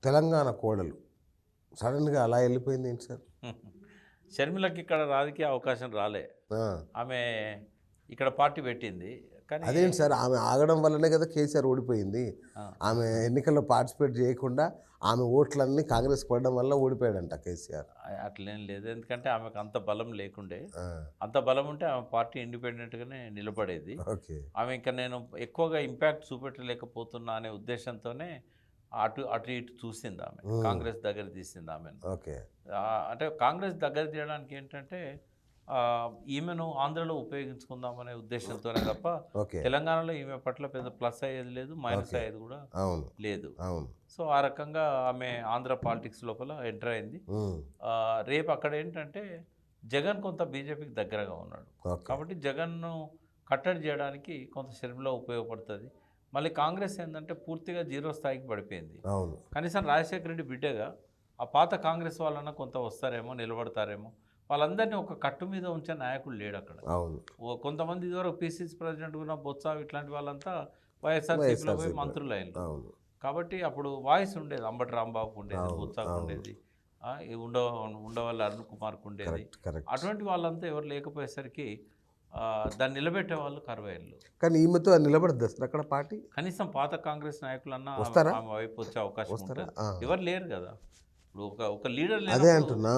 తెలంగాణ కోడలు సడన్గా అలా వెళ్ళిపోయింది ఏంటి సార్? షర్మిలకి ఇక్కడ రాజకీయ అవకాశం రాలే. ఆ, ఆమె ఇక్కడ పార్టీ పెట్టింది. కానీ అదేంటి సార్, ఆమె ఆగడం వల్లనే కదా కేసీఆర్ ఓడిపోయింది. ఆ, ఆమె ఎన్నికల్లో పార్టిసిపేట్ చేయకుండా ఆమె ఓట్లన్నీ కాంగ్రెస్ పడడం వల్ల ఓడిపోయాడంట కేసీఆర్. అట్లేం లేదు. ఎందుకంటే ఆమెకు అంత బలం లేకుండే. ఆ, అంత బలం ఉంటే ఆమె పార్టీ ఇండిపెండెంట్గానే నిలబడేది. ఓకే ఆమె ఇంకా నేను ఎక్కువగా ఇంపాక్ట్ చూపెట్టలేకపోతున్నా అనే ఉద్దేశంతోనే అటు అటు ఇటు చూసింది ఆమె. కాంగ్రెస్ దగ్గర తీసింది ఆమెను. ఓకే అంటే కాంగ్రెస్ దగ్గర తీయడానికి ఏంటంటే ఈమెను ఆంధ్రలో ఉపయోగించుకుందామనే ఉద్దేశంతోనే తప్ప ఓకే తెలంగాణలో ఈమె పట్ల పెద్ద ప్లస్ అయ్యేది లేదు, మైనస్ అయ్యేది కూడా అవును లేదు. అవును. సో ఆ రకంగా ఆమె ఆంధ్ర పాలిటిక్స్ లోపల ఎంటర్ అయింది. ఉమ్, రేపు అక్కడ ఏంటంటే జగన్ కొంత బీజేపీకి దగ్గరగా ఉన్నాడు ఓకే కాబట్టి జగన్ను కట్టడి చేయడానికి కొంత షర్మిల ఉపయోగపడుతుంది. మళ్ళీ కాంగ్రెస్ ఏంటంటే పూర్తిగా జీరో స్థాయికి పడిపోయింది. అవును కనీసం రాజశేఖర రెడ్డి బిడ్డగా ఆ పాత కాంగ్రెస్ వాళ్ళన్నా కొంత వస్తారేమో, నిలబడతారేమో. వాళ్ళందరినీ ఒక కట్టు మీద ఉంచే నాయకుడు లేడు అక్కడ. అవును. కొంతమంది ఇదివరకు పిసిసి ప్రెసిడెంట్ ఉన్న బొత్స ఇట్లాంటి వాళ్ళంతా వైఎస్ఆర్సీపీలో పోయి మంత్రులు అయ్యారు. అవును కాబట్టి అప్పుడు వాయిస్ ఉండేది, అంబటి రాంబాబుకు ఉండేది, బొత్సకు ఉండేది, ఈ ఉండవల్లి అరుణ్ కుమార్కు ఉండేది. Correct correct. అటువంటి వాళ్ళంతా ఎవరు లేకపోయేసరికి దాన్ని నిలబెట్టే వాళ్ళు కరువయ్యారు. కానీ ఈమెతో నిలబడద్దు అసలు అక్కడ పార్టీ. కనీసం పాత కాంగ్రెస్ నాయకులన్నా వస్తారా? ఆమె వైపు వచ్చే అవకాశం వస్తారా? ఉంటుంది. ఎవరు లేరు కదా ఇప్పుడు. ఒక లీడర్ అదే లేనప్పుడు అంటున్నా.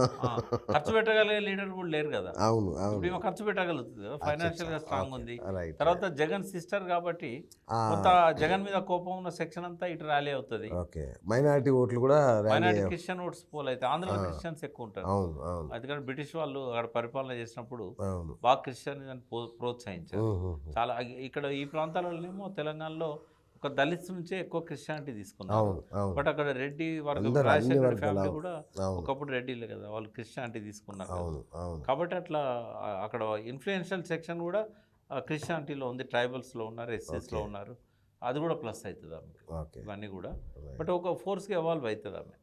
ఖర్చు పెట్టగలిగే లీడర్ కూడా లేరు కదా. అవును ఇప్పుడు అవును ఈమె ఖర్చు పెట్టగలుగుతుంది కదా, ఫైనాన్షియల్గా స్ట్రాంగ్ ఉంది. రైట్. తర్వాత జగన్ సిస్టర్ కాబట్టి ఆ, కొంత జగన్ మీద కోపం ఉన్న సెక్షన్ అంతా ఇటు ర్యాలీ అవుతుంది. ఓకే మైనారిటీ ఓట్లు కూడా rally minority Christian oats pole అయితే ఆంధ్రలో క్రిస్టియన్స్ ఎక్కువ ఉంటారు. అవును అవును ఎందుకంటే బ్రిటిష్ వాళ్ళు అక్కడ పరిపాలన చేసినప్పుడు అవును. బాగా క్రిస్టియన్ ప్రోత్సహించారు చాలా. ఇక్కడ ఈ ప్రాంతాలలోనేమో తెలంగాణలో ఒక దళిత్స్ నుంచే ఎక్కువ క్రిస్టియానిటీ తీసుకున్నారు. అవును అవును బట్ అక్కడ రెడ్డి వర్గం, అందరూ అన్ని రాజశేఖర వర్గాలు. ఫ్యామిలీ కూడా అవును ఒకప్పుడు రెడ్డిలే కదా, వాళ్ళు క్రిస్టియానిటీ తీసుకున్నారు కదా. అవును అవును కాబట్టి అట్లా అక్కడ ఇన్ఫ్లుయెన్షియల్ సెక్షన్ కూడా క్రిస్టియానిటీలో ఉంది, ట్రైబల్స్లో ఉన్నారు, ఎస్సీస్లో ఉన్నారు. అది కూడా ప్లస్ అవుతుంది ఆమెకు ఓకే ఇవన్నీ కూడా. బట్ ఒక ఫోర్స్గా ఎవాల్వ్ అవుతుంది ఆమె.